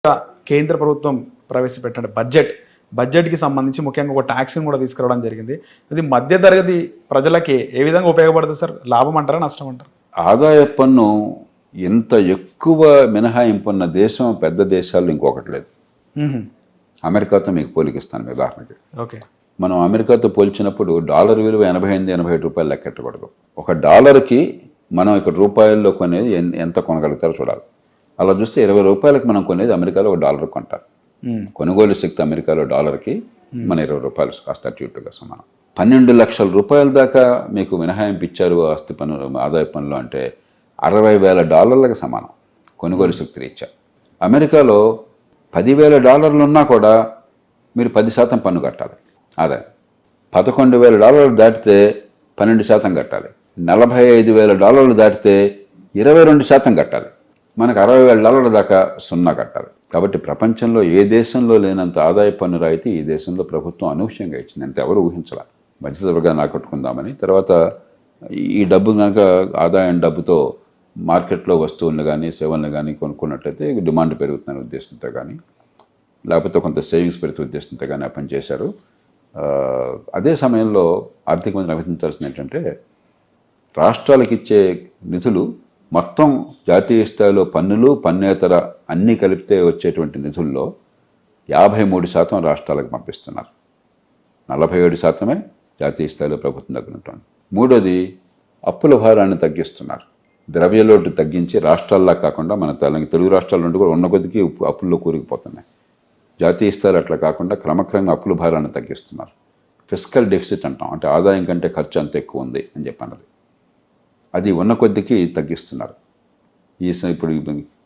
కేంద్ర ప్రభుత్వం ప్రవేశపెట్టిన బడ్జెట్కి సంబంధించి ముఖ్యంగా ఒక ట్యాక్స్ని కూడా తీసుకురావడం జరిగింది. అది మధ్యతరగతి ప్రజలకి ఏ విధంగా ఉపయోగపడుతుంది సార్? లాభం అంటారా, నష్టం అంటారా? ఆదాయ పన్ను ఎంత ఎక్కువ మినహాయింపు ఉన్న దేశం పెద్ద దేశాల్లో ఇంకొకటి లేదు. అమెరికాతో మీకు పోలికిస్తాను మీ ఉదాహరణకి. ఓకే, మనం అమెరికాతో పోల్చినప్పుడు డాలర్ విలువ 88-87 రూపాయలు లెక్కెట్టకూడదు. ఒక డాలర్కి మనం ఇక్కడ రూపాయల్లో కొనేది ఎంత కొనగలుగుతారో చూడాలి. అలా చూస్తే 20 రూపాయలకు మనం కొనేది అమెరికాలో ఒక డాలర్ కొంటారు. కొనుగోలు శక్తి అమెరికాలో డాలర్కి మన 20 రూపాయలు కాస్త అటు ఇటుగా సమానం. 12 లక్షల రూపాయల దాకా మీకు మినహాయింపు ఇచ్చారు ఆస్తి పన్ను ఆదాయ పన్నులు అంటే $60,000 సమానం కొనుగోలు శక్తి రీత్యా. అమెరికాలో $10,000 ఉన్నా కూడా మీరు 10% పన్ను కట్టాలి ఆదాయం. $11,000 దాటితే 12% కట్టాలి. $45,000 దాటితే 22% కట్టాలి. మనకు $60,000 దాకా 0 కట్టాలి. కాబట్టి ప్రపంచంలో ఏ దేశంలో లేనంత ఆదాయ పన్ను రాయితీ ఈ దేశంలో ప్రభుత్వం అనూహ్యంగా ఇచ్చింది. అంటే ఎవరు ఊహించాల మధ్యతరగతిగా ఆకట్టుకుందామని. తర్వాత ఈ డబ్బు కనుక ఆదాయం డబ్బుతో మార్కెట్లో వస్తువులను కానీ సేవలను కానీ కొనుక్కున్నట్లయితే డిమాండ్ పెరుగుతున్న ఉద్దేశంతో కానీ లేకపోతే కొంత సేవింగ్స్ పెరుగుతున్న ఉద్దేశంతో కానీ ఆ పని చేశారు. అదే సమయంలో ఆర్థిక మంత్రి అభినందించాల్సింది ఏంటంటే రాష్ట్రాలకు ఇచ్చే నిధులు మొత్తం జాతీయ స్థాయిలో పన్నులు పన్నేతర అన్నీ కలిపితే వచ్చేటువంటి నిధుల్లో 53% రాష్ట్రాలకు పంపిస్తున్నారు. 47% జాతీయ స్థాయిలో ప్రభుత్వం దగ్గర ఉంటుంది. మూడోది అప్పుల భారాన్ని తగ్గిస్తున్నారు. ద్రవ్యలోటు తగ్గించి రాష్ట్రాల్లా కాకుండా మన తెలుగు రాష్ట్రాల నుండి కూడా ఉన్న కొద్దికి అప్పుల్లో కూరుకుపోతున్నాయి. జాతీయ స్థాయిలో అట్లా కాకుండా క్రమక్రమంగా అప్పుల భారాన్ని తగ్గిస్తున్నారు. ఫిస్కల్ డెఫిసిట్ అంటాం, అంటే ఆదాయం కంటే ఖర్చు అంత ఎక్కువ ఉంది అని చెప్పన్నది. అది ఉన్న కొద్దికి తగ్గిస్తున్నారు. ఇప్పుడు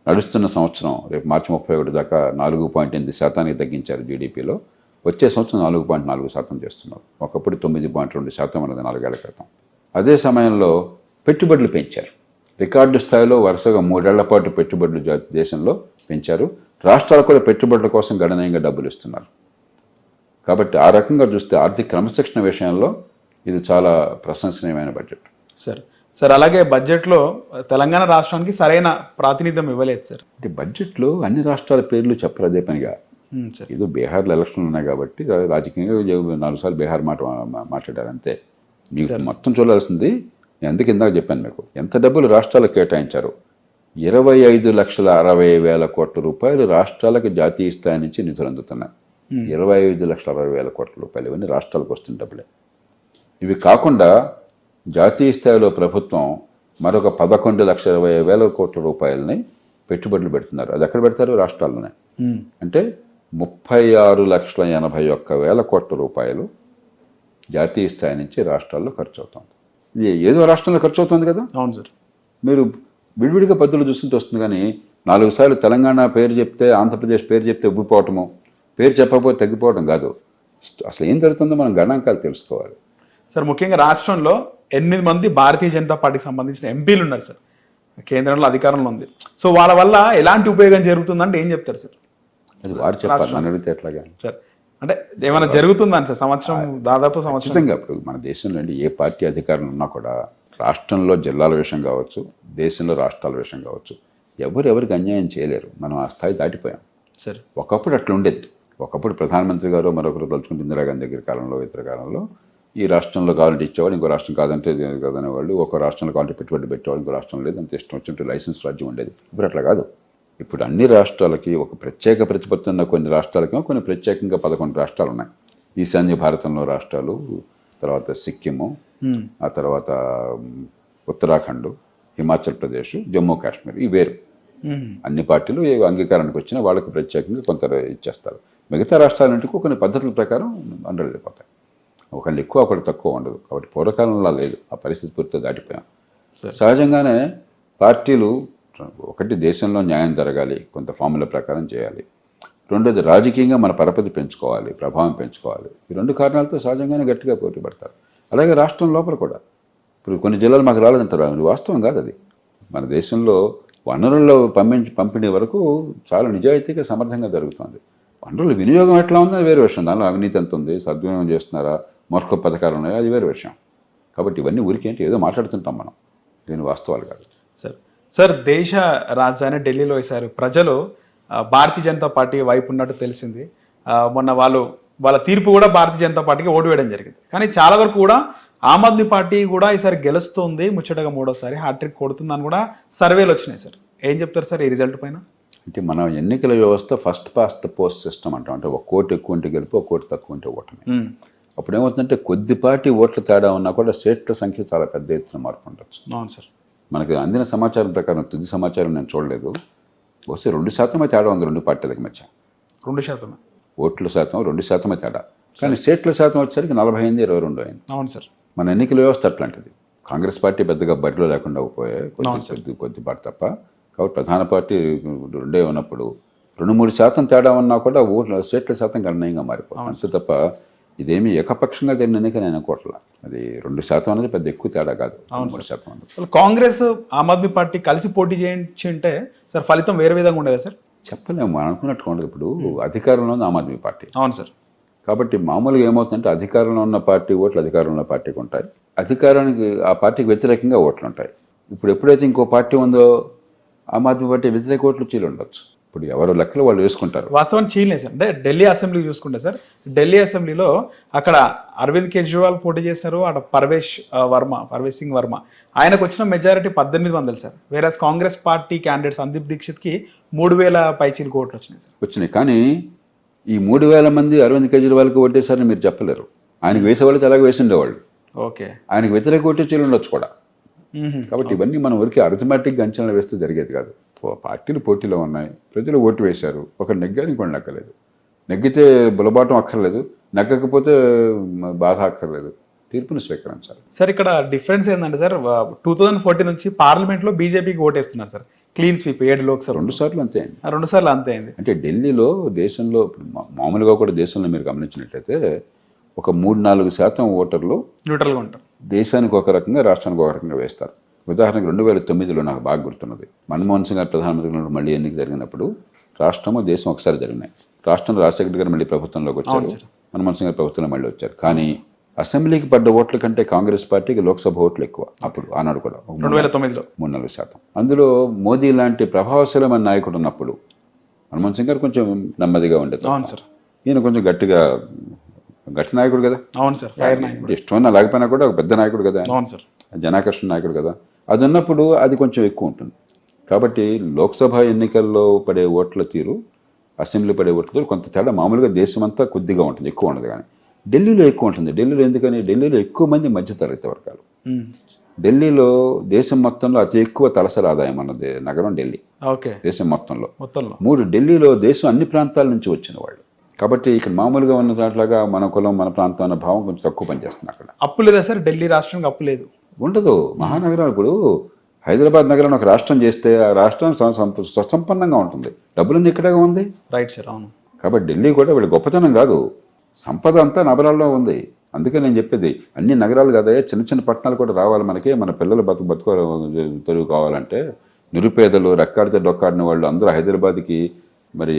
నడుస్తున్న సంవత్సరం రేపు మార్చి 31 దాకా 4.8% తగ్గించారు జీడిపిలో. వచ్చే సంవత్సరం 4.4% చేస్తున్నారు. ఒకప్పుడు 9.2% ఉన్నది 4 ఏళ్ల క్రితం. అదే సమయంలో పెట్టుబడులు పెంచారు. రికార్డు స్థాయిలో వరుసగా 3 ఏళ్ల పాటు పెట్టుబడులు దేశంలో పెంచారు. రాష్ట్రాలు కూడా పెట్టుబడుల కోసం గణనీయంగా డబ్బులు ఇస్తున్నారు. కాబట్టి ఆ రకంగా చూస్తే ఆర్థిక క్రమశిక్షణ విషయంలో ఇది చాలా ప్రశంసనీయమైన బడ్జెట్. సార్ అలాగే బడ్జెట్లో తెలంగాణ రాష్ట్రానికి సరైన ప్రాతినిధ్యం ఇవ్వలేదు సార్. అంటే బడ్జెట్లో అన్ని రాష్ట్రాల పేర్లు చెప్పరు అదే పనిగా. ఏదో బీహార్లో ఎలక్షన్లు ఉన్నాయి కాబట్టి రాజకీయంగా 4 సార్లు బీహార్ మాట్లాడారు అంతే. మీకు మొత్తం చూడాల్సింది నేను ఎందుకు ఇందాక చెప్పాను మీకు ఎంత డబ్బులు రాష్ట్రాలకు కేటాయించారు. 25,60,000 కోట్ల రూపాయలు రాష్ట్రాలకు జాతీయ స్థాయి నుంచి నిధులు అందుతున్నాయి. 25,60,000 కోట్ల రూపాయలు ఇవన్నీ రాష్ట్రాలకు వస్తున్న డబ్బులే. ఇవి కాకుండా జాతీయ స్థాయిలో ప్రభుత్వం మరొక 11,20,000 కోట్ల రూపాయలని పెట్టుబడులు పెడుతున్నారు. అది ఎక్కడ పెడతారు? రాష్ట్రాల్లోనే. అంటే 36,81,000 కోట్ల రూపాయలు జాతీయ స్థాయి నుంచి రాష్ట్రాల్లో ఖర్చు అవుతుంది. ఇది ఏదో రాష్ట్రంలో ఖర్చు అవుతుంది కదా. అవును సార్. మీరు విడివిడిగా పద్ధతులు చూస్తుంటే వస్తుంది. కానీ 4 సార్లు తెలంగాణ పేరు చెప్తే ఆంధ్రప్రదేశ్ పేరు చెప్తే ఉబ్బిపోవటము, పేరు చెప్పకపోతే తగ్గిపోవడం కాదు. అసలు ఏం జరుగుతుందో మనం గణాంకాలు తెలుసుకోవాలి సార్. ముఖ్యంగా రాష్ట్రంలో 8 మంది భారతీయ జనతా పార్టీకి సంబంధించిన ఎంపీలు ఉన్నారు సార్. కేంద్రంలో అధికారంలో ఉంది. సో వాళ్ళ వల్ల ఎలాంటి ఉపయోగం జరుగుతుందంటే ఏం చెప్తారు సార్? అది వారు చెప్పాలి, నన్ను అడిగితే ఎట్లాగా సార్. అంటే ఏమైనా జరుగుతుందని సార్ సంవత్సరం దాదాపు సంవత్సరం అప్పుడు మన దేశంలో ఏ పార్టీ అధికారంలో ఉన్నా కూడా రాష్ట్రంలో జిల్లాల విషయం కావచ్చు, దేశంలో రాష్ట్రాల విషయం కావచ్చు, ఎవరికి అన్యాయం చేయలేరు. మనం ఆ స్థాయి దాటిపోయాం సార్. ఒకప్పుడు అట్లా ఉండేది. ఒకప్పుడు ప్రధానమంత్రి గారు మరొకరు తలుచుకుంటే ఇందిరాగాంధీ దగ్గర కాలంలో ఇతర కాలంలో ఈ రాష్ట్రంలో కావాలంటే ఇచ్చేవాళ్ళు, ఇంకో రాష్ట్రం కాదంటే కాదనేవాళ్ళు. ఒక రాష్ట్రంలో కావాలంటే పెట్టుబడి పెట్టేవాళ్ళు, ఇంకో రాష్ట్రం లేదు. అంత ఇష్టం వచ్చినట్టు లైసెన్స్ రాజ్యం ఉండేది. ఇప్పుడు అట్లా కాదు. ఇప్పుడు అన్ని రాష్ట్రాలకి ఒక ప్రత్యేక ప్రతిపత్తి ఉన్న కొన్ని రాష్ట్రాలకేమో కొన్ని ప్రత్యేకంగా 11 రాష్ట్రాలు ఉన్నాయి. ఈశాన్య భారతంలో రాష్ట్రాలు, తర్వాత సిక్కిము, ఆ తర్వాత ఉత్తరాఖండ్, హిమాచల్ ప్రదేశ్, జమ్మూ కాశ్మీర్. ఈ వేరు. అన్ని పార్టీలు ఏ అంగీకారానికి వచ్చినా వాళ్ళకి ప్రత్యేకంగా కొంత ఇచ్చేస్తారు. మిగతా రాష్ట్రాలంటికి కొన్ని పద్ధతుల ప్రకారం వెళ్ళిపోతాయి. ఒకళ్ళు ఎక్కువ ఒకళ్ళు తక్కువ ఉండదు. కాబట్టి పూర్వకాలంలో లేదు. ఆ పరిస్థితి పూర్తిగా దాటిపోయాం. సహజంగానే పార్టీలు ఒకటి దేశంలో న్యాయం జరగాలి, కొంత ఫార్ములా ప్రకారం చేయాలి. రెండోది రాజకీయంగా మన పరపతి పెంచుకోవాలి, ప్రభావం పెంచుకోవాలి. ఈ 2 కారణాలతో సహజంగానే గట్టిగా పోటీ పడతారు. అలాగే రాష్ట్రం లోపల కూడా ఇప్పుడు కొన్ని జిల్లాలు మాకు రాలేదంటారు. అది వాస్తవం కాదు. అది మన దేశంలో వనరుల్లో పంపిణీ వరకు చాలా నిజాయితీగా సమర్థంగా జరుగుతుంది. వనరుల వినియోగం ఎట్లా ఉందో వేరే విషయం. దానిలో అవినీతి ఎంత ఉంది, సద్వినియోగం చేస్తున్నారా, మరొక పథకాలు ఉన్నాయో అది వేరే విషయం. కాబట్టి ఇవన్నీ ఊరికేంటి ఏదో మాట్లాడుతుంటాం మనం, దీని వాస్తవాలు కాదు. సార్ దేశ రాజధాని ఢిల్లీలో వేశారు. ప్రజలు భారతీయ జనతా పార్టీ వైపు ఉన్నట్టు తెలిసింది. మొన్న వాళ్ళ తీర్పు కూడా భారతీయ జనతా పార్టీకి ఓటు వేయడం జరిగింది. కానీ చాలా వరకు కూడా ఆమ్ ఆద్మీ పార్టీ కూడా ఈసారి గెలుస్తుంది, ముచ్చటగా మూడోసారి హ్యాట్రిక్ కొడుతుందని కూడా సర్వేలు వచ్చినాయి సార్. ఏం చెప్తారు సార్ ఈ రిజల్ట్ పైన? అంటే మన ఎన్నికల వ్యవస్థ first past the post system అంటాం. అంటే ఒక కోటి ఎక్కువ ఉంటే గెలుపు, ఒక కోటి తక్కువ ఉంటే ఓటమి. అప్పుడు ఏమవుతుందంటే కొద్దిపాటి ఓట్ల తేడా ఉన్నా కూడా సీట్ల సంఖ్య చాలా పెద్ద ఎత్తున మార్పు ఉండొచ్చు. అవును సార్. మనకి అందిన సమాచారం ప్రకారం, తుది సమాచారం నేను చూడలేదు, వస్తే 2% తేడా ఉంది రెండు పార్టీలకు మధ్య. 2%? ఓట్ల శాతం 2% తేడా, కానీ సీట్ల శాతం వచ్చేసరికి 48-22 అయింది. అవును సార్. మన ఎన్నికల వ్యవస్థ అట్లాంటిది. కాంగ్రెస్ పార్టీ పెద్దగా బరిలో లేకుండా పోయే కొద్దిపాటి తప్ప. కాబట్టి ప్రధాన పార్టీ రెండే ఉన్నప్పుడు 2-3% తేడా ఉన్నా కూడా ఓట్ల సీట్ల శాతం గణనీయంగా మారిపోతుంది. అంతే తప్ప ఇదేమి ఏకపక్షంగా జరిగిన ఎన్నిక నేను అనుకోవట్లా. అది 2% అనేది పెద్ద ఎక్కువ తేడా కాదు. 3% అనేది. కాంగ్రెస్ ఆమ్ ఆద్మీ పార్టీ కలిసి పోటీ చేయించి ఉంటే సార్ ఫలితం వేరే విధంగా ఉండేదా సార్? చెప్పలేము, మనం అనుకున్నట్టుగా ఉండదు. ఇప్పుడు అధికారంలో ఉంది ఆమ్ ఆద్మీ పార్టీ. అవును సార్. కాబట్టి మామూలుగా ఏమవుతుందంటే అధికారంలో ఉన్న పార్టీ ఓట్లు అధికారంలో ఉన్న పార్టీకి ఉంటాయి, అధికారానికి ఆ పార్టీకి వ్యతిరేకంగా ఓట్లు ఉంటాయి. ఇప్పుడు ఎప్పుడైతే ఇంకో పార్టీ ఉందో ఆమ్ ఆద్మీ పార్టీ వ్యతిరేక ఓట్లు చీలు ఉండొచ్చు. ఇప్పుడు ఎవరు లెక్కలు వాళ్ళు వేసుకుంటారు. వాస్తవానికి చీలే సార్. అంటే ఢిల్లీ అసెంబ్లీ చూసుకుంటే సార్, ఢిల్లీ అసెంబ్లీలో అక్కడ అరవింద్ కేజ్రీవాల్ పోటీ చేసినారు, అక్కడ పర్వేష్ సింగ్ వర్మ ఆయనకు వచ్చిన మెజారిటీ 1800 సార్. వేరే కాంగ్రెస్ పార్టీ క్యాండిడేట్ సందీప్ దీక్షిత్కి 3000 పైచీలకు ఓట్లు వచ్చినాయి సార్. వచ్చినాయి, కానీ ఈ 3000 మంది అరవింద్ కేజ్రీవాల్కి ఓటేసారని మీరు చెప్పలేరు. ఆయనకు వేసేవాళ్ళకి అలాగే వేసిండేవాళ్ళు. ఓకే, ఆయనకు వ్యతిరేక ఓటే చీలు ఉండొచ్చు కూడా. కాబట్టి ఇవన్నీ మనం ఊరికి అర్థమెటిక్గా అంచనా వేస్తే జరిగేది కాదు. పార్టీలు పోటీలో ఉన్నాయి, ప్రజలు ఓటు వేశారు, ఒకరు నెగ్గారు ఇంకోటి నెగ్గలేదు. నెగ్గితే బులబాటం అక్కర్లేదు, నెగ్గకపోతే బాధ అక్కర్లేదు, తీర్పును స్వీకరించాలి. సార్ ఇక్కడ డిఫరెన్స్ ఏంటంటే సార్, 2014 నుంచి పార్లమెంట్లో బీజేపీకి ఓటేస్తున్నారు సార్. క్లీన్ స్వీప్ 7 లోక్సభ 2 సార్లు అంతే అయింది. 2 సార్లు అంతే అయింది. అంటే ఢిల్లీలో దేశంలో మామూలుగా కూడా దేశంలో మీరు గమనించినట్లయితే ఒక 3-4% ఓటర్లు న్యూట్రల్గా ఉంటారు. దేశానికి ఒక రకంగా, రాష్ట్రానికి ఒక రకంగా వేస్తారు. ఉదాహరణకు 2009లో నాకు బాగా గుర్తున్నది, మన్మోహన్ సింగ్ గారు ప్రధానమంత్రిగా మళ్ళీ ఎన్నిక జరిగినప్పుడు రాష్ట్రము దేశం ఒకసారి జరిగినాయి. రాష్ట్రంలో రాజశేఖర్ గారు మళ్ళీ ప్రభుత్వంలోకి వచ్చారు, మన్మోహన్ సింగ్ గారు ప్రభుత్వంలో మళ్ళీ వచ్చారు. కానీ అసెంబ్లీకి పడ్డ ఓట్ల కంటే కాంగ్రెస్ పార్టీకి లోక్సభ ఓట్లు ఎక్కువ. అప్పుడు ఆనాడు కూడా 2009లో 3-4%. అందులో మోదీ లాంటి ప్రభావశీలమైన నాయకుడు ఉన్నప్పుడు మన్మోహన్ సింగ్ గారు కొంచెం నెమ్మదిగా ఉండేది. అవును సార్. ఈయన కొంచెం గట్టి నాయకుడు కదా. అవును సార్. ఇష్టమన్నా లేకపోయినా కూడా ఒక పెద్ద నాయకుడు కదా. అవును సార్. జనాకర్షణ నాయకుడు కదా. అది ఉన్నప్పుడు అది కొంచెం ఎక్కువ ఉంటుంది. కాబట్టి లోక్సభ ఎన్నికల్లో పడే ఓట్ల తీరు, అసెంబ్లీ పడే ఓట్ల తీరు కొంత తేడా. మామూలుగా దేశమంతా కొద్దిగా ఉంటుంది, ఎక్కువ ఉండదు. కానీ ఢిల్లీలో ఎక్కువ ఉంటుంది. ఢిల్లీలో ఎందుకని, ఢిల్లీలో ఎక్కువ మంది మధ్యతరగతి వర్గాలు. ఢిల్లీలో దేశం మొత్తంలో అతి ఎక్కువ తలసరి ఆదాయం అన్నది నగరం ఢిల్లీ. ఓకే, దేశం మొత్తంలో 3. ఢిల్లీలో దేశం అన్ని ప్రాంతాల నుంచి వచ్చిన వాళ్ళు. కాబట్టి ఇక్కడ మామూలుగా ఉన్న దాంట్లాగా మన కులం మన ప్రాంతం అన్న భావం కొంచెం తక్కువ పనిచేస్తుంది. అక్కడ అప్పు లేదా సార్? ఢిల్లీ రాష్ట్రానికి అప్పు లేదు, ఉండదు. మహానగరం ఇప్పుడు హైదరాబాద్ నగరాన్ని ఒక రాష్ట్రం చేస్తే ఆ రాష్ట్రం స్వసంపన్నంగా ఉంటుంది. డబ్బులన్నీ ఇక్కడే ఉంది. Right sir. అవును. కాబట్టి ఢిల్లీ కూడా వీళ్ళ గొప్పతనం కాదు, సంపద అంతా నగరాల్లో ఉంది. అందుకే నేను చెప్పేది అన్ని నగరాలు కాదయ్యా, చిన్న చిన్న పట్టణాలు కూడా రావాలి మనకి. మన పిల్లలు బతుకు తెరువు కావాలంటే నిరుపేదలు, రెక్కాడితే డొక్కాడిన వాళ్ళు అందరూ హైదరాబాద్కి మరి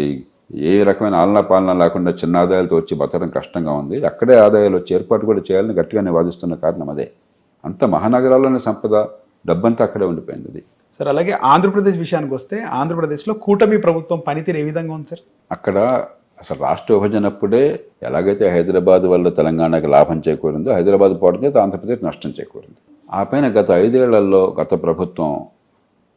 ఏ రకమైన ఆలనా పాలన లేకుండా చిన్న ఆదాయాలతో వచ్చి బతకడం కష్టంగా ఉంది. అక్కడే ఆదాయాలు వచ్చి ఏర్పాటు కూడా చేయాలని గట్టిగానే వాదిస్తున్న కారణం అదే. అంత మహానగరాల్లోనే సంపద, డబ్బంతా అక్కడే ఉండిపోయింది అది. సార్ అలాగే ఆంధ్రప్రదేశ్ విషయానికి వస్తే, ఆంధ్రప్రదేశ్లో కూటమి ప్రభుత్వం పనితీరు ఏ విధంగా ఉంది సార్? అక్కడ అసలు రాష్ట్ర విభజనప్పుడే ఎలాగైతే హైదరాబాద్ వల్ల తెలంగాణకి లాభం చేకూరిందో, హైదరాబాద్ పోవడం చేత ఆంధ్రప్రదేశ్ నష్టం చేకూరింది. ఆ పైన గత 5 ఏళ్లలో గత ప్రభుత్వం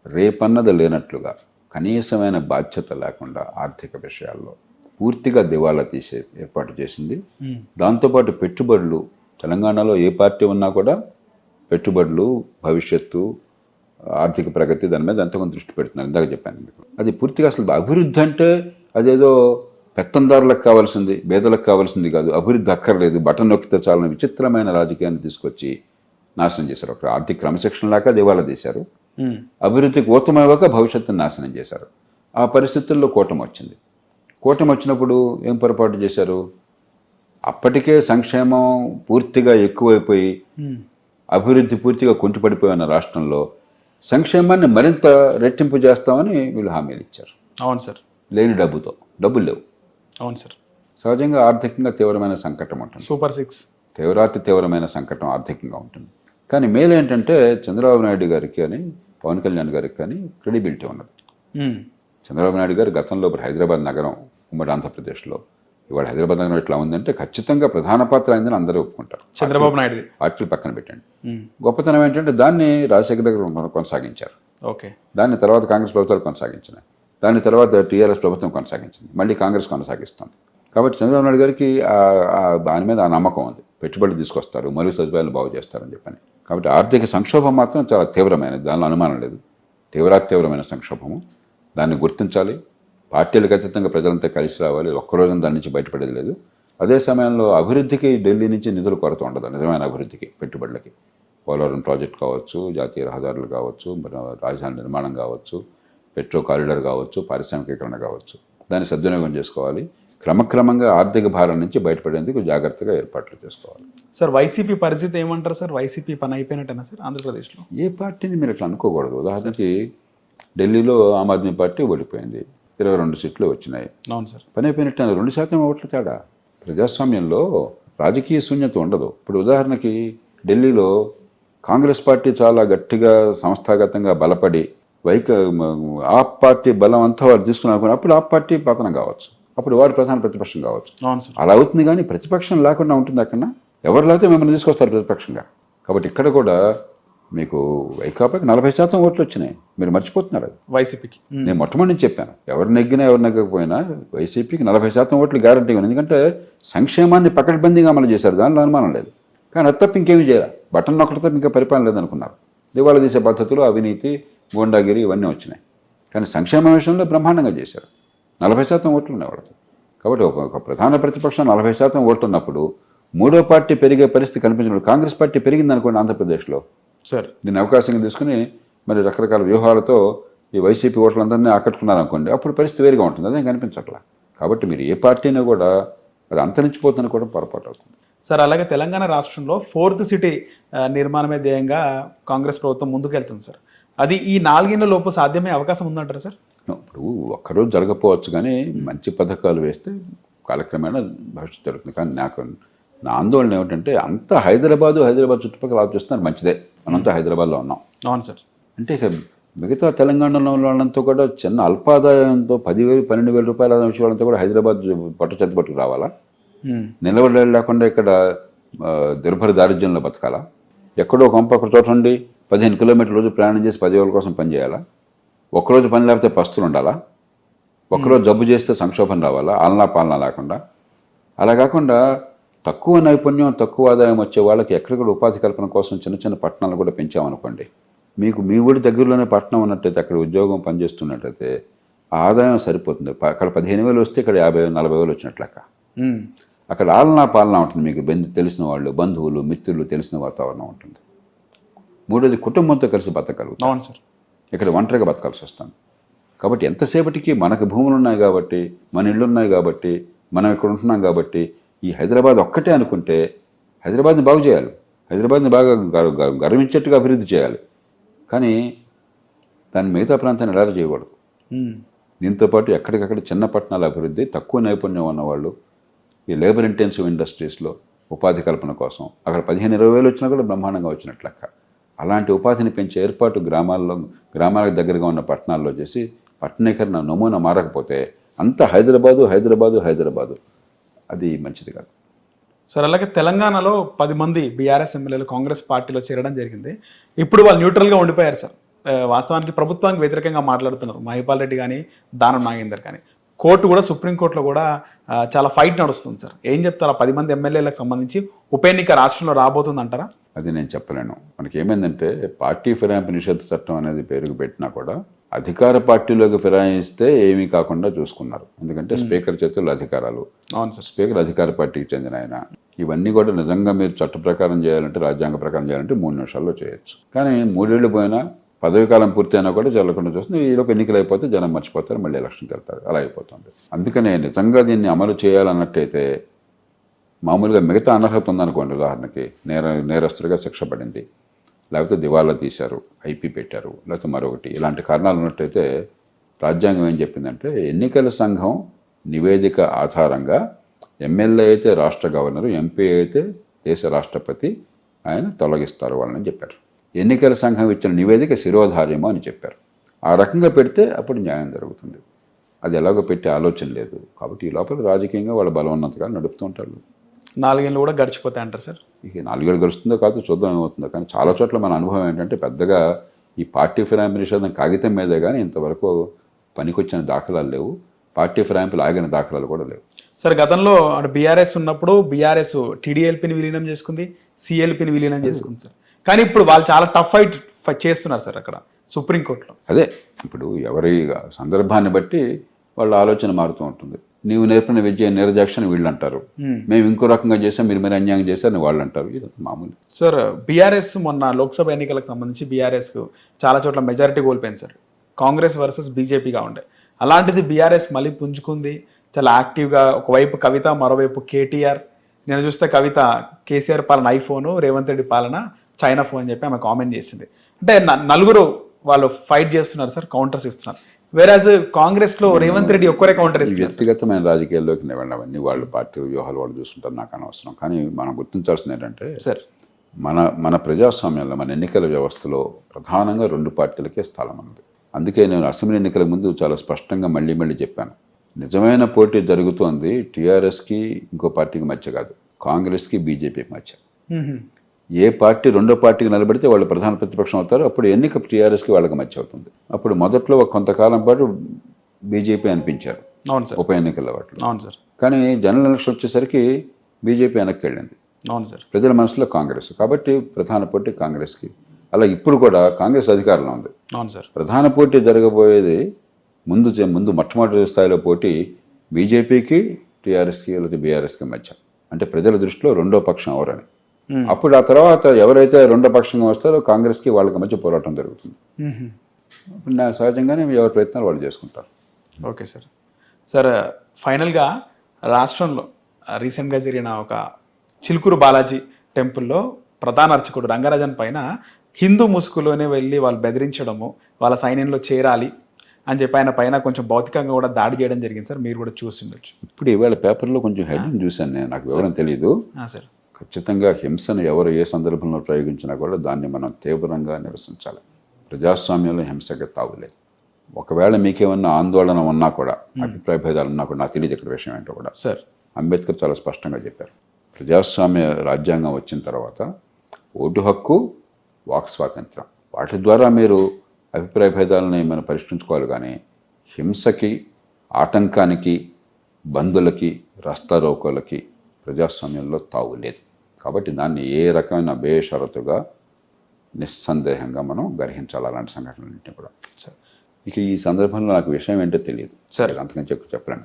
రేపన్నది లేనట్లుగా కనీసమైన బాధ్యత లేకుండా ఆర్థిక విషయాల్లో పూర్తిగా దివాలా తీసే ఏర్పాటు చేసింది. దాంతోపాటు పెట్టుబడులు, తెలంగాణలో ఏ పార్టీ ఉన్నా కూడా పెట్టుబడులు, భవిష్యత్తు, ఆర్థిక ప్రగతి దాని మీద ఎంతగానో దృష్టి పెడుతున్నారు. ఇందాక చెప్పాను మీకు. అది పూర్తిగా అసలు అభివృద్ధి అంటే అదేదో పెత్తందారులకు కావాల్సింది, పేదలకు కావాల్సింది కాదు. అభివృద్ధి అక్కర్లేదు, బటన్ నొక్కితే చాలని విచిత్రమైన రాజకీయాన్ని తీసుకొచ్చి నాశనం చేశారు. ఒక ఆర్థిక క్రమశిక్షణ లాగా దివాలా తీశారు. అభివృద్ధికి ఊతమవ్వక భవిష్యత్తును నాశనం చేశారు. ఆ పరిస్థితుల్లో కూటమి వచ్చింది. కూటమి వచ్చినప్పుడు ఏం పొరపాటు చేశారు? అప్పటికే సంక్షేమం పూర్తిగా ఎక్కువైపోయి అభివృద్ధి పూర్తిగా కుంటుపడిపోయిన రాష్ట్రంలో సంక్షేమాన్ని మరింత రెట్టింపు చేస్తామని వీళ్ళు హామీలు ఇచ్చారు. అవును సార్. లేని డబ్బులు లేవు. అవును సార్. సహజంగా ఆర్థికంగా తీవ్రమైన సంకటం ఉంటుంది. సూపర్ 6 తీవ్రమైన సంకటం ఆర్థికంగా ఉంటుంది. కానీ మేలు ఏంటంటే చంద్రబాబు నాయుడు గారికి కానీ పవన్ కళ్యాణ్ గారికి కానీ క్రెడిబిలిటీ ఉన్నది. చంద్రబాబు నాయుడు గారు గతంలో హైదరాబాద్ నగరం ఉమ్మడి ఆంధ్రప్రదేశ్లో ఇవాళ హైదరాబాద్ నగరం ఎట్లా ఉందంటే ఖచ్చితంగా ప్రధాన పాత్ర అయిందని అందరూ ఒప్పుకుంటారు. చంద్రబాబు నాయుడు పార్టీలు పక్కన పెట్టండి. గొప్పతనం ఏంటంటే దాన్ని రాజశేఖర గారు కొనసాగించారు. ఓకే. దాన్ని తర్వాత కాంగ్రెస్ ప్రభుత్వాలు కొనసాగించినాయి. దాని తర్వాత టీఆర్ఎస్ ప్రభుత్వం కొనసాగించింది. మళ్ళీ కాంగ్రెస్ కొనసాగిస్తుంది. కాబట్టి చంద్రబాబు నాయుడు గారికి దాని మీద ఆ నమ్మకం ఉంది. పెట్టుబడులు తీసుకొస్తారు, మౌలిక సదుపాయాలు బాగు చేస్తారని చెప్పని. కాబట్టి ఆర్థిక సంక్షోభం మాత్రం చాలా తీవ్రమైనది, దానిలో అనుమానం లేదు. తీవ్రమైన సంక్షోభము. దాన్ని గుర్తించాలి. పార్టీలకు అతీతంగా ప్రజలంతా కలిసి రావాలి. ఒక్కరోజు దాని నుంచి బయటపడేది లేదు. అదే సమయంలో అభివృద్ధికి ఢిల్లీ నుంచి నిధుల కొరత ఉండదు. నిజమైన అభివృద్ధికి, పెట్టుబడులకి, పోలవరం ప్రాజెక్ట్ కావచ్చు, జాతీయ రహదారులు కావచ్చు, రాజధాని నిర్మాణం కావచ్చు, పెట్రో కారిడార్ కావచ్చు, పారిశ్రామికీకరణ కావచ్చు, దాన్ని సద్వినియోగం చేసుకోవాలి. క్రమక్రమంగా ఆర్థిక భారం నుంచి బయటపడేందుకు జాగ్రత్తగా ఏర్పాట్లు చేసుకోవాలి. సార్ వైసీపీ పరిస్థితి ఏమంటారు సార్? వైసీపీ పని అయిపోయినట్టేనా సార్ ఆంధ్రప్రదేశ్లో? ఏ పార్టీని మీరు అట్లా అనుకోకూడదు. ఉదాహరణకి ఢిల్లీలో ఆమ్ ఆద్మీ పార్టీ ఓడిపోయింది, 22 సీట్లు వచ్చినాయి. అవును సార్. పని అయిపోయినట్టు 2% ఓట్ల తేడా. ప్రజాస్వామ్యంలో రాజకీయ శూన్యత ఉండదు. ఇప్పుడు ఉదాహరణకి ఢిల్లీలో కాంగ్రెస్ పార్టీ చాలా గట్టిగా సంస్థాగతంగా బలపడి ఆప్ పార్టీ బలం అంతా వారు తీసుకున్నారు. అప్పుడు ఆప్ పార్టీ పతనం కావచ్చు, అప్పుడు వారు ప్రధాన ప్రతిపక్షం కావచ్చు. అలా అవుతుంది. కానీ ప్రతిపక్షం లేకుండా ఉంటుంది అక్కడ. ఎవరు లేకపోతే మిమ్మల్ని తీసుకొస్తారు ప్రతిపక్షంగా. కాబట్టి ఇక్కడ కూడా మీకు వైకాపాకి 40% ఓట్లు వచ్చినాయి. మీరు మర్చిపోతున్నారు అది. వైసీపీకి నేను మొట్టమొదటి నుంచి చెప్పాను, ఎవరు నెగ్గినా ఎవరు నెగ్గకపోయినా వైసీపీకి 40% ఓట్లు గ్యారంటీ ఉంది. ఎందుకంటే సంక్షేమాన్ని పకడ్బందీగా అమలు చేశారు, దానిలో అనుమానం లేదు. కానీ అది తప్ప ఇంకేమీ చేయాలి. బటన్ నొక్కటి తప్ప ఇంకా పరిపాలన లేదనుకున్నారు. దివాళా తీసే పద్ధతులు, అవినీతి, గూండాగిరి ఇవన్నీ వచ్చినాయి. కానీ సంక్షేమ విషయంలో బ్రహ్మాండంగా చేశారు. 40% ఓట్లు ఉన్నాయి వాళ్ళకి. కాబట్టి ఒక ప్రధాన ప్రతిపక్షం 40% ఓట్లు ఉన్నప్పుడు మూడో పార్టీ పెరిగే పరిస్థితి కనిపించినప్పుడు కాంగ్రెస్ పార్టీ పెరిగింది అనుకోండి ఆంధ్రప్రదేశ్లో. సార్ దీన్ని అవకాశంగా తీసుకుని మరి రకరకాల వ్యూహాలతో ఈ వైసీపీ ఓట్లందరినీ ఆకట్టుకున్నారనుకోండి, అప్పుడు పరిస్థితి వేరుగా ఉంటుంది. అదేం కనిపించట్లా. కాబట్టి మీరు ఏ పార్టీని కూడా అది అంతరించిపోతుందని కూడా పొరపాటు అవుతుంది. సార్ అలాగే తెలంగాణ రాష్ట్రంలో 4th సిటీ నిర్మాణమే ధ్యేయంగా కాంగ్రెస్ ప్రభుత్వం ముందుకెళ్తుంది సార్. అది ఈ 4 ఏళ్ల లోపు సాధ్యమయ్యే అవకాశం ఉందంటారా సార్? ఇప్పుడు ఒక్కరోజు జరగకపోవచ్చు, కానీ మంచి పథకాలు వేస్తే కాలక్రమేణా భవిష్యత్తు జరుగుతుంది. కానీ నా ఆందోళన ఏమిటంటే అంతా హైదరాబాద్ చుట్టుపక్కల ఆలోచిస్తున్నారు. మంచిదే, మనంతా హైదరాబాద్లో ఉన్నాం. అవును సార్. అంటే ఇక మిగతా తెలంగాణలో వాళ్ళంతా కూడా చిన్న అల్పాదాయంతో 10,000, 12,000 రూపాయల వచ్చే వాళ్ళంతా కూడా హైదరాబాద్ పట్టుకు రావాలా? నిలబడి లేకుండా ఇక్కడ దుర్భర దారిద్ర్యంలో బతకాలా? ఎక్కడో ఒక చోట ఉండి 15 కిలోమీటర్ల రోజు ప్రయాణం చేసి 10,000 కోసం పనిచేయాలా? ఒక్కరోజు పని లేకపోతే పస్తులు ఉండాలా? ఒక్కరోజు జబ్బు చేస్తే సంక్షోభం రావాలా? ఆలనా పాలన లేకుండా. అలా కాకుండా తక్కువ నైపుణ్యం, తక్కువ ఆదాయం వచ్చే వాళ్ళకి ఎక్కడిక్కడ ఉపాధి కల్పన కోసం చిన్న చిన్న పట్టణాలు కూడా పెంచామనుకోండి, మీకు మీ ఊరి దగ్గరలోనే పట్టణం ఉన్నట్టయితే, అక్కడ ఉద్యోగం పనిచేస్తున్నట్టయితే ఆదాయం సరిపోతుంది. అక్కడ 15,000 వస్తే ఇక్కడ 50,000, 40,000 వచ్చినట్లు లెక్క. అక్కడ ఆలనా పాలన ఉంటుంది. మీకు తెలిసిన వాళ్ళు, బంధువులు, మిత్రులు, తెలిసిన వాతావరణం ఉంటుంది. మూడోది కుటుంబంతో కలిసి బతకగలుగుతాం. అవును సార్. ఇక్కడ ఒంటరిగా బతకాల్సి వస్తుంది. కాబట్టి ఎంతసేపటికి మనకు భూములు ఉన్నాయి కాబట్టి, మన ఇళ్ళు ఉన్నాయి కాబట్టి, మనం ఇక్కడ ఉంటున్నాం కాబట్టి, ఈ హైదరాబాద్ ఒక్కటే అనుకుంటే హైదరాబాద్ని బాగు చేయాలి, హైదరాబాద్ని బాగా గర్వించేట్టుగా అభివృద్ధి చేయాలి. కానీ దాన్ని మిగతా ప్రాంతాన్ని ఎలా చేయకూడదు. దీంతోపాటు ఎక్కడికక్కడ చిన్న పట్టణాల అభివృద్ధి, తక్కువ నైపుణ్యం ఉన్నవాళ్ళు ఈ లేబర్ ఇంటెన్సివ్ ఇండస్ట్రీస్లో ఉపాధి కల్పన కోసం అక్కడ 15-20 వేలు వచ్చినా కూడా బ్రహ్మాండంగా వచ్చినట్లు లెక్క. అలాంటి ఉపాధిని పెంచే ఏర్పాటు గ్రామాలకు దగ్గరగా ఉన్న పట్టణాల్లో చేసి పట్టణీకరణ నమూనా మారకపోతే అంతా హైదరాబాదు అది మంచిది కాదు. సార్ అలాగే తెలంగాణలో 10 మంది బీఆర్ఎస్ ఎమ్మెల్యేలు కాంగ్రెస్ పార్టీలో చేరడం జరిగింది. ఇప్పుడు వాళ్ళు న్యూట్రల్గా ఉండిపోయారు సార్. వాస్తవానికి ప్రభుత్వానికి వ్యతిరేకంగా మాట్లాడుతున్నారు మహిపాల్ రెడ్డి కానీ, దానం నాగేందర్ కానీ. సుప్రీంకోర్టులో కూడా చాలా ఫైట్ నడుస్తుంది సార్. ఏం చెప్తారు? 10 మంది ఎమ్మెల్యేలకు సంబంధించి ఉప ఎన్నిక రాష్ట్రంలో రాబోతుంది అంటారా? అది నేను చెప్పలేను. మనకి ఏమైందంటే పార్టీ ఫిరాయింపు నిషేధ చట్టం అనేది పేరుకు పెట్టినా కూడా అధికార పార్టీలోకి ఫిరాయిస్తే ఏమీ కాకుండా చూసుకున్నారు. ఎందుకంటే స్పీకర్ చేతుల్లో అధికారాలు. అవును సార్. స్పీకర్ అధికార పార్టీకి చెందిన ఆయన. ఇవన్నీ కూడా నిజంగా మీరు చట్ట ప్రకారం చేయాలంటే, రాజ్యాంగ ప్రకారం చేయాలంటే 3 నిమిషాల్లో చేయొచ్చు. కానీ 3 ఏళ్ళు పోయినా, పదవి కాలం పూర్తయినా కూడా జరగకుండా చూస్తుంది. ఈలోపు ఎన్నికలు అయిపోతే జనం మర్చిపోతారు, మళ్ళీ ఎలక్షన్కి వెళ్తారు. అలా అయిపోతుంది. అందుకనే నిజంగా దీన్ని అమలు చేయాలన్నట్టయితే మామూలుగా మిగతా అనర్హత ఉందనుకోండి, ఉదాహరణకి నేరస్తుడిగా శిక్ష పడింది, లేకపోతే దివాళా తీశారు, ఐపీ పెట్టారు, లేకపోతే మరొకటి, ఇలాంటి కారణాలు ఉన్నట్టయితే రాజ్యాంగం ఏం చెప్పిందంటే ఎన్నికల సంఘం నివేదిక ఆధారంగా ఎమ్మెల్యే అయితే రాష్ట్ర గవర్నరు, ఎంపీ అయితే దేశ రాష్ట్రపతి ఆయన తొలగిస్తారు వాళ్ళని చెప్పారు. ఎన్నికల సంఘం ఇచ్చిన నివేదిక శిరోధార్యము అని చెప్పారు. ఆ రకంగా పెడితే అప్పుడు న్యాయం జరుగుతుంది. అది ఎలాగో పెట్టే ఆలోచన లేదు. కాబట్టి ఈ లోపల రాజకీయంగా వాళ్ళ బలం ఉన్నంతగా నడుపుతూ ఉంటారు. 4 ఏళ్ళు కూడా గడిచిపోతాయి అంటారు సార్. ఇక 4 ఏళ్ళు గడుస్తుందో కాదు చూద్దాం ఏమవుతుందో. కానీ చాలా చోట్ల మన అనుభవం ఏంటంటే పెద్దగా ఈ పార్టీ ఫిరాయింపు నిషేధం కాగితం మీదే కానీ ఇంతవరకు పనికొచ్చిన దాఖలాలు లేవు. పార్టీ ఫిరాయింపులు ఆగిన దాఖలాలు కూడా లేవు. సార్ గతంలో బీఆర్ఎస్ ఉన్నప్పుడు బీఆర్ఎస్ టీడీఎల్పీని విలీనం చేసుకుంది, సిఎల్పీని విలీనం చేసుకుంది సార్. కానీ ఇప్పుడు వాళ్ళు చాలా టఫ్ ఫైట్ చేస్తున్నారు సార్ అక్కడ సుప్రీంకోర్టులో. అదే ఇప్పుడు ఎవరి సందర్భాన్ని బట్టి వాళ్ళ ఆలోచన మారుతూ ఉంటుంది. నీవు నేర్పిన విద్య నిర్దాక్షణ వీళ్ళు అంటారు, మేము ఇంకో రకంగా చేసాం మీరు మరి అన్యాయం చేశారని వాళ్ళు అంటారు. ఇది మామూలు. సార్ బీఆర్ఎస్ మొన్న లోక్సభ ఎన్నికలకు సంబంధించి బీఆర్ఎస్కు చాలా చోట్ల మెజారిటీ కోల్పోయింది సార్. కాంగ్రెస్ వర్సెస్ బీజేపీగా ఉండే. అలాంటిది బీఆర్ఎస్ మళ్ళీ పుంజుకుంది, చాలా యాక్టివ్గా. ఒకవైపు కవిత, మరోవైపు కేటీఆర్. నేను చూస్తే కవిత కేసీఆర్ పాలన ఐఫోను, రేవంత్ రెడ్డి పాలన చైనా ఫోన్ అని చెప్పి ఆమె కామెంట్ చేసింది. అంటే నలుగురు వాళ్ళు ఫైట్ చేస్తున్నారు సార్, కౌంటర్స్ ఇస్తున్నారు. వేరాజ్ కాంగ్రెస్ లో రేవంత్ రెడ్డి ఒక్కరే కౌంటర్ ఇస్తున్నారు. వ్యక్తిగతమైన రాజకీయాల్లోకి వెళ్ళినవన్నీ వాళ్ళు పార్టీ వ్యూహాలు వాళ్ళు చూస్తుంటారు, నాకు అనవసరం. కానీ మనం గుర్తించాల్సింది ఏంటంటే సార్, మన ప్రజాస్వామ్యంలో మన ఎన్నికల వ్యవస్థలో ప్రధానంగా 2 పార్టీలకే స్థలం ఉంది. అందుకే నేను అసెంబ్లీ ఎన్నికల ముందు చాలా స్పష్టంగా మళ్ళీ చెప్పాను, నిజమైన పోటీ జరుగుతోంది టీఆర్ఎస్కి ఇంకో పార్టీకి మధ్య కాదు, కాంగ్రెస్కి బీజేపీకి మధ్య. ఏ పార్టీ రెండో పార్టీకి నిలబడితే వాళ్ళు ప్రధాన ప్రతిపక్షం అవుతారు, అప్పుడు ఎన్నిక టీఆర్ఎస్కి వాళ్ళకి మధ్య అవుతుంది. అప్పుడు మొదట్లో కొంతకాలం పాటు బీజేపీ అనిపించారు ఉప ఎన్నికల వాటిలో. అవును సార్. కానీ జనరల్ ఎలక్షన్ వచ్చేసరికి బీజేపీ వెనక్కి వెళ్ళింది. అవును సార్. ప్రజల మనసులో కాంగ్రెస్, కాబట్టి ప్రధాన పోటీ కాంగ్రెస్కి. అలా ఇప్పుడు కూడా కాంగ్రెస్ అధికారంలో ఉంది. అవును సార్. ప్రధాన పోటీ జరగబోయేది ముందు మొట్టమొదటి స్థాయిలో పోటీ బీజేపీకి, టీఆర్ఎస్కి లేదా బీఆర్ఎస్కి మధ్య. అంటే ప్రజల దృష్టిలో రెండో పక్షం ఎవరని. అప్పుడు ఆ తర్వాత ఎవరైతే రెండో పక్షంగా వస్తారో కాంగ్రెస్కి వాళ్ళకి మధ్య పోరాటం జరుగుతుంది. సహజంగానే ఎవరి ప్రయత్నాలు వాళ్ళు చేసుకుంటారు. Okay sir. సార్ ఫైనల్గా రాష్ట్రంలో రీసెంట్గా జరిగిన ఒక చిలుకూరు బాలాజీ టెంపుల్లో ప్రధాన అర్చకుడు రంగరాజన్ పైన హిందూ ముసుగులోనే వెళ్ళి వాళ్ళు బెదిరించడము, వాళ్ళ సైన్యంలో చేరాలి అని చెప్పి ఆయన పైన కొంచెం భౌతికంగా కూడా దాడి చేయడం జరిగింది సార్. మీరు కూడా చూసి ఉండొచ్చు. ఇప్పుడు ఇవాళ పేపర్లో కొంచెం హెడ్డింగ్ చూశాను నేను, నాకు వివరం తెలియదు సార్. ఖచ్చితంగా హింసను ఎవరు ఏ సందర్భంలో ప్రయోగించినా కూడా దాన్ని మనం తీవ్రంగా నిరసించాలి. ప్రజాస్వామ్యంలో హింసకి తావులేదు. ఒకవేళ మీకేమన్నా ఆందోళన ఉన్నా కూడా, అభిప్రాయ భేదాలు ఉన్నా కూడా, నాకు తెలియదు ఇక్కడ విషయం ఏంటో కూడా. సార్ అంబేద్కర్ చాలా స్పష్టంగా చెప్పారు, ప్రజాస్వామ్య రాజ్యాంగం వచ్చిన తర్వాత ఓటు హక్కు, వాక్ స్వాతంత్రం, వాటి ద్వారా మీరు అభిప్రాయ భేదాలని మనం పరిష్కరించుకోవాలి. కానీ హింసకి, ఆటంకానికి, బంధులకి, రస్తారోకోలకి ప్రజాస్వామ్యంలో తావు లేదు. కాబట్టి దాన్ని ఏ రకమైన బేషరతుగా నిస్సందేహంగా మనం గ్రహించాలి అలాంటి సంఘటనలన్నింటినీ కూడా. ఇక ఈ సందర్భంలో నాకు విషయం ఏంటో తెలియదు సార్, అంతకని చెప్పలేను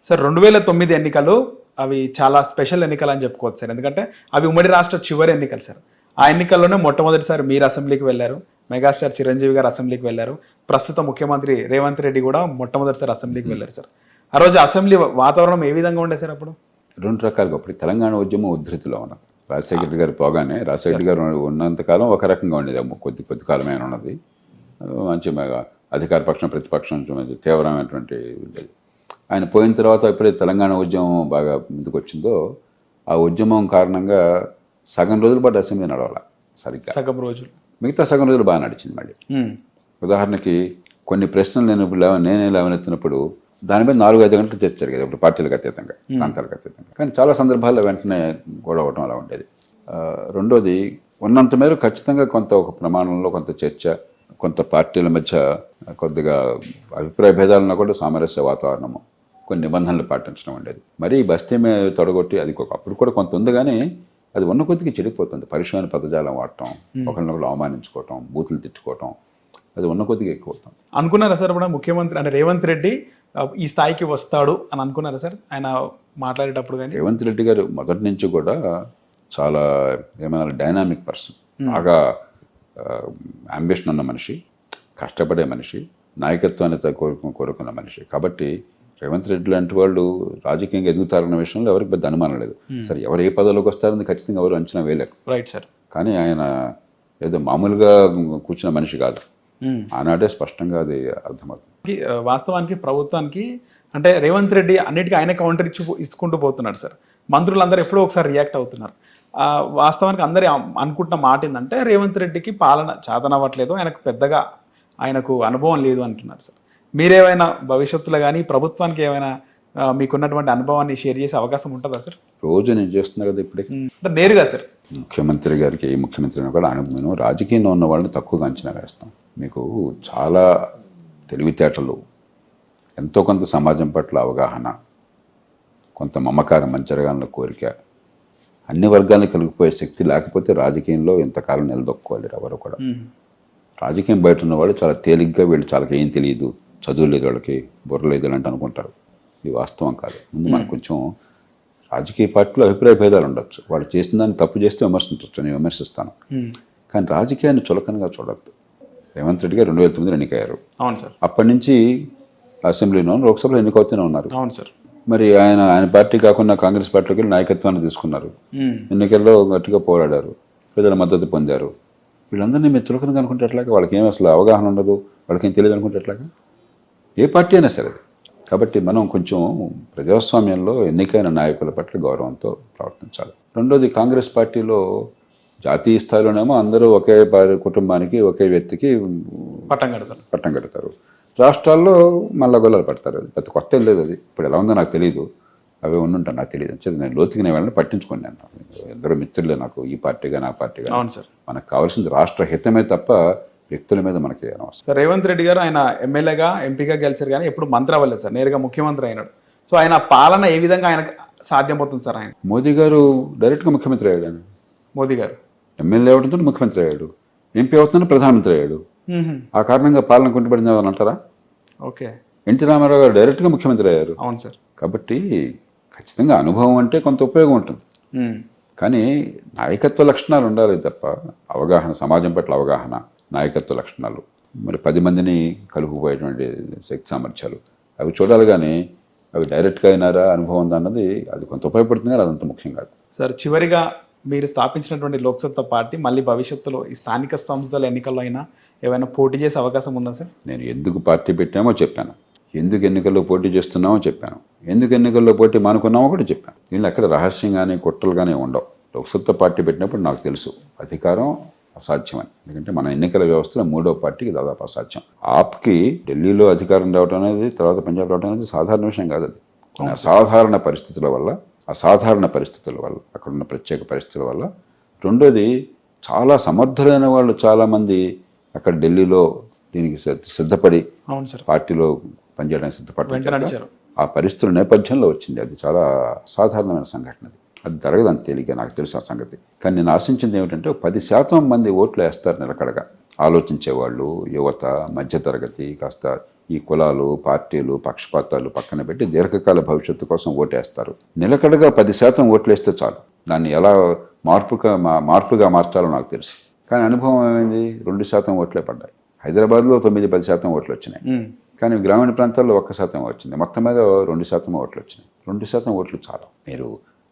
సార్. 2009 ఎన్నికలు అవి చాలా స్పెషల్ ఎన్నికలు అని చెప్పుకోవచ్చు సార్. ఎందుకంటే అవి ఉమ్మడి రాష్ట్ర చివరి ఎన్నికలు సార్. ఆ ఎన్నికల్లోనే మొట్టమొదటిసారి మీరు అసెంబ్లీకి వెళ్ళారు, మెగాస్టార్ చిరంజీవి గారు అసెంబ్లీకి వెళ్ళారు, ప్రస్తుత ముఖ్యమంత్రి రేవంత్ రెడ్డి కూడా మొట్టమొదటిసారి అసెంబ్లీకి వెళ్ళారు సార్. ఆ రోజు అసెంబ్లీ వాతావరణం ఏ విధంగా ఉండే సార్? అప్పుడు 2 రకాలుగా. అప్పుడు తెలంగాణ ఉద్యమం ఉధృతిలో ఉన్నది. రాజశేఖర గారు పోగానే, రాజశేఖర గారు ఉన్నంతకాలం ఒక రకంగా ఉండేది, కొద్ది కాలమైన ఉన్నది. మంచి అధికార పక్షం ప్రతిపక్షం తీవ్రమైనటువంటి ఉండేది. ఆయన పోయిన తర్వాత ఎప్పుడైతే తెలంగాణ ఉద్యమం బాగా ముందుకు వచ్చిందో, ఆ ఉద్యమం కారణంగా సగం రోజుల పాటు అసెంబ్లీ నడవాల సరిగ్గా. సగం రోజులు, మిగతా సగం రోజులు బాగా నడిచింది. మళ్ళీ ఉదాహరణకి కొన్ని ప్రశ్నలు నేనే లేవనెత్తినప్పుడు దాని మీద 4-5 గంటలు చర్చ జరిగేది. ఇప్పుడు పార్టీలకు అతీతంగా, ప్రాంతాలకు అతీతంగా. కానీ చాలా సందర్భాల్లో వెంటనే గొడవ అవడం అలా ఉండేది. రెండోది, ఉన్నంత మేర ఖచ్చితంగా ఒక ప్రమాణంలో కొంత చర్చ, కొంత పార్టీల మధ్య కొద్దిగా అభిప్రాయ భేదాలను కూడా సామరస్య వాతావరణము, కొన్ని నిబంధనలు పాటించడం ఉండేది. మరీ బస్తీ మీద తొడగొట్టి అది అప్పుడు కూడా కొంత ఉంది, కానీ అది ఉన్న కొద్దిగా చెడిపోతుంది. పరుషమైన పదజాలం వాడటం, ఒకరినొకరు అవమానించుకోవటం, బూతులు తిట్టుకోవటం, అది ఉన్న కొద్దిగా ఎక్కువ అవుతుంది. అనుకున్నారా సార్ ఇప్పుడు ముఖ్యమంత్రి అంటే రేవంత్ రెడ్డి ఈ స్థాయికి వస్తాడు అని అనుకున్నారా సార్ ఆయన మాట్లాడేటప్పుడు? కానీ రేవంత్ రెడ్డి గారు మొదటి నుంచి కూడా చాలా ఏమైనా డైనామిక్ పర్సన్, బాగా అంబిషన్ ఉన్న మనిషి, కష్టపడే మనిషి, నాయకత్వాన్ని కోరుకున్న మనిషి. కాబట్టి రేవంత్ రెడ్డి లాంటి వాళ్ళు రాజకీయంగా ఎదుగుతారన్న విషయంలో ఎవరికి పెద్ద అనుమానం లేదు. సరే, ఎవరు ఏ పదవిలోకి వస్తారని ఖచ్చితంగా ఎవరు అంచనా వేయలేరు. Right sir. కానీ ఆయన ఏదో మామూలుగా కూర్చున్న మనిషి కాదు. ఆనాడే స్పష్టంగా అది అర్థమవుతుంది. వాస్తవానికి ప్రభుత్వానికి అంటే రేవంత్ రెడ్డి అన్నిటికీ ఆయన కౌంటర్ ఇచ్చుకుంటూ పోతున్నాడు సార్. మంత్రులందరూ ఎప్పుడో ఒకసారి రియాక్ట్ అవుతున్నారు. వాస్తవానికి అందరి అనుకుంటున్న మాట ఏంటంటే రేవంత్ రెడ్డికి పాలన చేతనవ్వట్లేదు, ఆయనకు పెద్దగా ఆయనకు అనుభవం లేదు అంటున్నారు సార్. మీరేమైనా భవిష్యత్తులో కానీ ప్రభుత్వానికి ఏమైనా మీకున్నటువంటి అనుభవాన్ని షేర్ చేసే అవకాశం ఉంటుందా సార్? రోజు నేను చేస్తున్నా కదా ఇప్పటికి. అంటే నేరుగా సార్ ముఖ్యమంత్రి గారికి ఏ ముఖ్యమంత్రిని కూడా మేము రాజకీయంలో ఉన్న వాళ్ళని తక్కువగా అంచనా వేస్తాం. మీకు చాలా తెలివితేటలు, ఎంతో కొంత సమాజం పట్ల అవగాహన, కొంత మమకారం, మంచి జరగాలన్న కోరిక, అన్ని వర్గాలను కలిగిపోయే శక్తి లేకపోతే రాజకీయంలో ఇంతకాలం నిలదొక్కోవాలి ఎవరు కూడా. రాజకీయం బయట ఉన్నవాళ్ళు చాలా తేలిగ్గా వీళ్ళు చాలా ఏం తెలియదు, చదువు లేదు, వాళ్ళకి బుర్ర లేదు అంటే అనుకుంటారు. ఇది వాస్తవం కాదు. ముందు మనకు కొంచెం రాజకీయ పార్టీలో అభిప్రాయ భేదాలు ఉండొచ్చు. వాళ్ళు చేసిన దాన్ని తప్పు చేస్తే విమర్శించవచ్చు, నేను విమర్శిస్తాను. కానీ రాజకీయాన్ని చులకనగా చూడద్దు. రేవంత్ రెడ్డి గారు 2009 ఎన్నికయ్యారు. అవును సార్. అప్పటి నుంచి అసెంబ్లీలో, లోక్సభలో ఎన్నికవుతూనే ఉన్నారు. అవును సార్. మరి ఆయన పార్టీ కాకుండా కాంగ్రెస్ పార్టీలోకి వెళ్ళి నాయకత్వాన్ని తీసుకున్నారు. ఎన్నికల్లో గట్టిగా పోరాడారు, ప్రజల మద్దతు పొందారు. వీళ్ళందరినీ మీరు చులకనగా అనుకుంటే ఎట్లాగా? వాళ్ళకి ఏం అసలు అవగాహన ఉండదు, వాళ్ళకి ఏం తెలియదు అనుకుంటే ఎట్లాగా? ఏ పార్టీ అయినా సరే. కాబట్టి మనం కొంచెం ప్రజాస్వామ్యంలో ఎన్నికైన నాయకుల పట్ల గౌరవంతో ప్రవర్తించాలి. రెండోది, కాంగ్రెస్ పార్టీలో జాతీయ స్థాయిలోనేమో అందరూ ఒకే కుటుంబానికి, ఒకే వ్యక్తికి పట్టం కడతారు. రాష్ట్రాల్లో మళ్ళా గొల్లలు పడతారు. అది పెద్ద కొత్త లేదు. అది ఇప్పుడు ఎలా ఉందో నాకు తెలియదు, అవి ఉండుంటాను నాకు తెలియదు. అంటే నేను లోతుకి నేను వెళ్ళని పట్టించుకోండి. ఎందరో మిత్రులే నాకు, ఈ పార్టీగా నా పార్టీగా. మనకు కావాల్సింది రాష్ట్ర హితమే తప్ప వ్యక్తుల మీద మనకి అనవసరం. సార్, రేవంత్ రెడ్డి గారు ఆయన ఎమ్మెల్యేగా, ఎంపీగా గెలిచారు కానీ ఎప్పుడు మంత్రి అవ్వలేదు సార్, నేరుగా ముఖ్యమంత్రి అయినాడు. సో ఆయన పాలన ఏ విధంగా ఆయనకు సాధ్యమవుతుంది సార్? ఆయన మోదీ గారు డైరెక్ట్గా ముఖ్యమంత్రి అయ్యాడు. ఆయన మోదీ గారు ఎమ్మెల్యే అవడంతో ముఖ్యమంత్రి అయ్యాడు, ఎంపీ అవుతున్న ప్రధానమంత్రి అయ్యాడు. ఆ కారణంగా పాలన కుంటుపడింది అని అంటారా? ఓకే. ఎన్టీ రామారావు గారు డైరెక్ట్గా ముఖ్యమంత్రి అయ్యారు. అవును సార్. కాబట్టి ఖచ్చితంగా అనుభవం అంటే కొంత ఉపయోగం ఉంటుంది. కానీ నాయకత్వ లక్షణాలు ఉండాలి తప్ప అవగాహన, సమాజం పట్ల అవగాహన, నాయకత్వ లక్షణాలు, మరి 10 మందిని కలుపుకుపోయేటువంటి శక్తి సామర్థ్యాలు అవి చూడాలి. కానీ అవి డైరెక్ట్గా అయినారా, అనుభవం ఉందా అన్నది అది కొంత ఉపయోగపడుతుంది, కానీ అదంత ముఖ్యం కాదు. సార్, చివరిగా మీరు స్థాపించినటువంటి లోక్సత్తా పార్టీ మళ్ళీ భవిష్యత్తులో ఈ స్థానిక సంస్థల ఎన్నికల్లో అయినా ఏమైనా పోటీ చేసే అవకాశం ఉందా సార్? నేను ఎందుకు పార్టీ పెట్టామో చెప్పాను, ఎందుకు ఎన్నికల్లో పోటీ చేస్తున్నామో చెప్పాను, ఎందుకు ఎన్నికల్లో పోటీ మానుకున్నామో కూడా చెప్పాను. దీనిలో ఎక్కడ రహస్యం కానీ కుట్రలు కానీ ఉండవు. లోక్సత్తా పార్టీ పెట్టినప్పుడు నాకు తెలుసు అధికారం అసాధ్యమని. ఎందుకంటే మన ఎన్నికల వ్యవస్థలో 3వ పార్టీకి దాదాపు అసాధ్యం. ఆప్కి ఢిల్లీలో అధికారం రావడం అనేది, తర్వాత పంజాబ్ రావడం అనేది సాధారణ విషయం కాదు. అది కొన్ని అసాధారణ పరిస్థితుల వల్ల, అక్కడున్న ప్రత్యేక పరిస్థితుల వల్ల. రెండోది, చాలా సమర్థులైన వాళ్ళు చాలామంది అక్కడ ఢిల్లీలో దీనికి సిద్ధపడి పార్టీలో పనిచేయడానికి సిద్ధపడ్డారు. ఆ పరిస్థితుల నేపథ్యంలో వచ్చింది. అది చాలా సాధారణమైన సంఘటన. అది జరగదు అంత తేలిక, నాకు తెలుసు ఆ సంగతి. కానీ నేను ఆశించింది ఏమిటంటే 10% మంది ఓట్లు వేస్తారు నిలకడగా. ఆలోచించేవాళ్ళు, యువత, మధ్యతరగతి, కాస్త ఈ కులాలు, పార్టీలు, పక్షపాతాలు పక్కన పెట్టి దీర్ఘకాల భవిష్యత్తు కోసం ఓటేస్తారు. నిలకడగా 10% ఓట్లు వేస్తే చాలు. దాన్ని ఎలా మార్పుగా మార్చాలో నాకు తెలుసు. కానీ అనుభవం ఏమైంది? 2% ఓట్లే పడ్డాయి. హైదరాబాద్లో 9-10% ఓట్లు వచ్చినాయి. కానీ గ్రామీణ ప్రాంతాల్లో 1% వచ్చింది. మొత్తం మీద 2% ఓట్లు వచ్చినాయి. 2% ఓట్లు చాలు. మీరు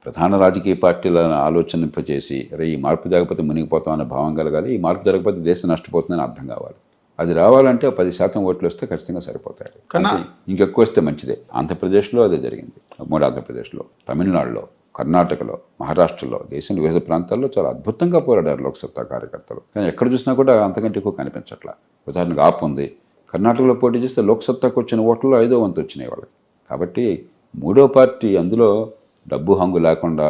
ప్రధాన రాజకీయ పార్టీలను ఆలోచనింపజేసి, అరే ఈ మార్పు జరగకపోతే మునిగిపోతామనే భావం కలగాలి, ఈ మార్పు జరగకపోతే దేశం నష్టపోతుందని అర్థం కావాలి. అది రావాలంటే 10% ఓట్లు వస్తే ఖచ్చితంగా సరిపోతాయి. కానీ ఇంకెక్కువ వస్తే మంచిదే. ఆంధ్రప్రదేశ్లో అదే జరిగింది. ఉమ్మడి ఆంధ్రప్రదేశ్లో, తమిళనాడులో, కర్ణాటకలో, మహారాష్ట్రలో, దేశంలో వివిధ ప్రాంతాల్లో చాలా అద్భుతంగా పోరాడారు లోక్సత్తా కార్యకర్తలు. కానీ ఎక్కడ చూసినా కూడా అంతకంటే ఎక్కువ కనిపించట్లా. ఉదాహరణకు ఆప్ ఉంది. కర్ణాటకలో పోటీ చేస్తే లోక్సత్తాకు వచ్చిన ఓట్లలో 5వ వంతు వచ్చినాయి వాళ్ళకి. కాబట్టి 3వ పార్టీ, అందులో డబ్బు హంగు లేకుండా,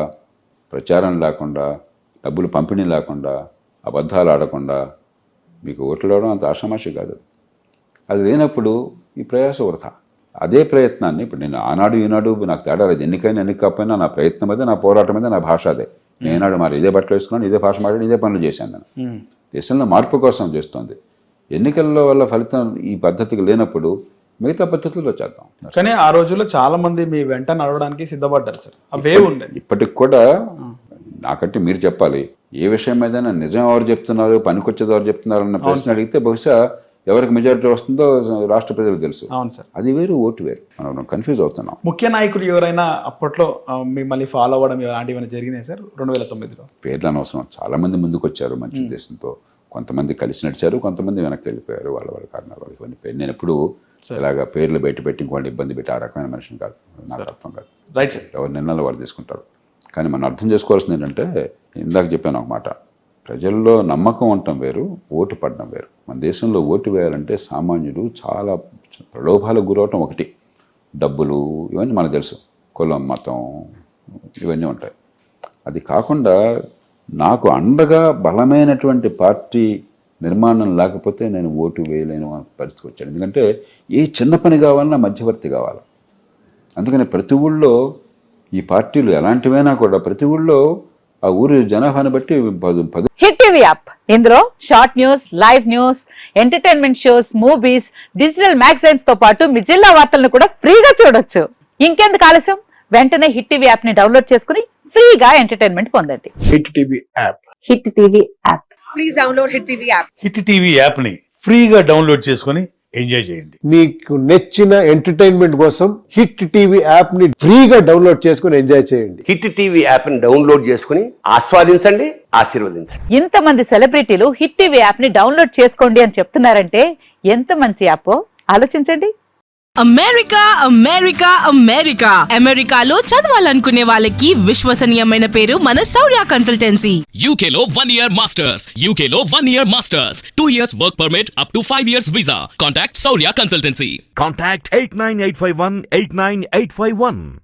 ప్రచారం లేకుండా, డబ్బులు పంపిణీ లేకుండా, అబద్ధాలు ఆడకుండా మీకు ఓట్లు రావడం అంత ఆషామాషి కాదు. అది లేనప్పుడు ఈ ప్రయాస వృథా. అదే ప్రయత్నాన్ని ఇప్పుడు నేను ఆనాడు ఈనాడు నాకు తేడా లేదు. ఎన్నికైనా ఎన్నికపోయినా నా ప్రయత్నం అదే, నా పోరాటం అదే, నా భాష అదే. నేనాడు మరి ఇదే బట్టలు వేసుకున్నాను, ఇదే భాష మాట్లాడి, ఇదే పనులు చేశాను. నేను దేశంలో మార్పు కోసం చేస్తుంది. ఎన్నికల్లో వల్ల ఫలితం ఈ పద్ధతికి లేనప్పుడు మిగతా పద్ధతుల్లో చేద్దాం. కానీ ఆ రోజుల్లో చాలా మంది మీ వెంట నడవడానికి సిద్ధపడ్డారు సార్. అవే ఉండే. ఇప్పటికి కూడా నాకంటే మీరు చెప్పాలి, ఏ విషయం మీద నిజం ఎవరు చెప్తున్నారు, పనికొచ్చేది ఎవరు చెప్తున్నారు అన్న ప్రశ్న అడిగితే బహుశా ఎవరికి మెజారిటీ వస్తుందో రాష్ట్ర ప్రజలకు తెలుసు. అవును సార్. అది వేరు, ఓటు వేరు. మనం కన్ఫ్యూజ్ అవుతున్నాం. ముఖ్య నాయకులు ఎవరైనా అప్పట్లో మిమ్మల్ని ఫాలో అవ్వడం ఇలాంటివి జరిగినాయి సార్ 2009లో? పేర్లు అనవసరం. చాలా మంది ముందుకు వచ్చారు మంచి ఉద్దేశంతో. కొంతమంది కలిసి నడిచారు, కొంతమంది వెనక్కి వెళ్ళిపోయారు వాళ్ళ కారణాలు. ఇవన్నీ పేరు నేను ఎప్పుడు ఇలాగా పేర్లు బయట పెట్టి ఇంకోటి ఇబ్బంది పెట్టి ఆ రకమైన మనిషిని కాదు, నాకు అర్థం కాదు. Right sir. ఎవరి నిర్ణయాలు వాళ్ళు తీసుకుంటారు. కానీ మనం అర్థం చేసుకోవాల్సింది ఏంటంటే, ఇందాక చెప్పాను ఒక మాట, ప్రజల్లో నమ్మకం ఉండటం వేరు, ఓటు పడడం వేరు. మన దేశంలో ఓటు వేయాలంటే సామాన్యుడు చాలా ప్రలోభాలకు గురవటం ఒకటి, డబ్బులు ఇవన్నీ మనకు తెలుసు, కులం మతం ఇవన్నీ ఉంటాయి. అది కాకుండా నాకు అండగా బలమైనటువంటి పార్టీ నిర్మాణం లేకపోతే నేను ఓటు వేయలేను అనే పరిస్థితికి వచ్చాను. ఎందుకంటే ఏ చిన్న పని కావాలన్నా మధ్యవర్తి కావాలి. అందుకని ప్రతి ఊళ్ళో ఈ పార్టీలు ఎలాంటివైనా కూడా ప్రతి ఊళ్ళో ఆ ఊరి జనాభాని బట్టి హిట్ టీవీ యాప్, ఇందులో short news, live news, entertainment shows, movies, digital magazines తో పాటు మీ జిల్లా వార్తలను కూడా ఫ్రీగా చూడొచ్చు. ఇంకెందుకు ఆలస్యం, వెంటనే హిట్ టీవీ యాప్ ని డౌన్లోడ్ చేసుకుని ఫ్రీగా ఎంటర్టైన్మెంట్ పొందండి. Hit TV app. Hit TV app. Please download hit TV app. Hit TV యాప్ని ఫ్రీగా డౌన్లోడ్ చేసుకొని ఎంజాయ్ చేయండి. మీకు నచ్చిన ఎంటర్టైన్మెంట్ కోసం హిట్ టీవీ యాప్ ని ఫ్రీగా డౌన్లోడ్ చేసుకుని ఎంజాయ్ చేయండి. హిట్ టీవీ యాప్ ని డౌన్లోడ్ చేసుకుని ఆస్వాదించండి, ఆశీర్వదించండి. ఇంతమంది సెలబ్రిటీలు హిట్ టీవీ యాప్ ని డౌన్లోడ్ చేసుకోండి అని చెప్తున్నారంటే ఎంత మంచి యాప్ ఆలోచించండి. అమెరికా అమెరికా అమెరికా అమెరికాలో చదవాలనుకునే వాళ్ళకి విశ్వసనీయమైన పేరు మన శౌర్య కన్సల్టెన్సీ. UK లో 1 year masters, UK లో 1 year masters, 2 years work permit up to 5 years visa. Contact Saurya Consultancy. Contact 89851 89851.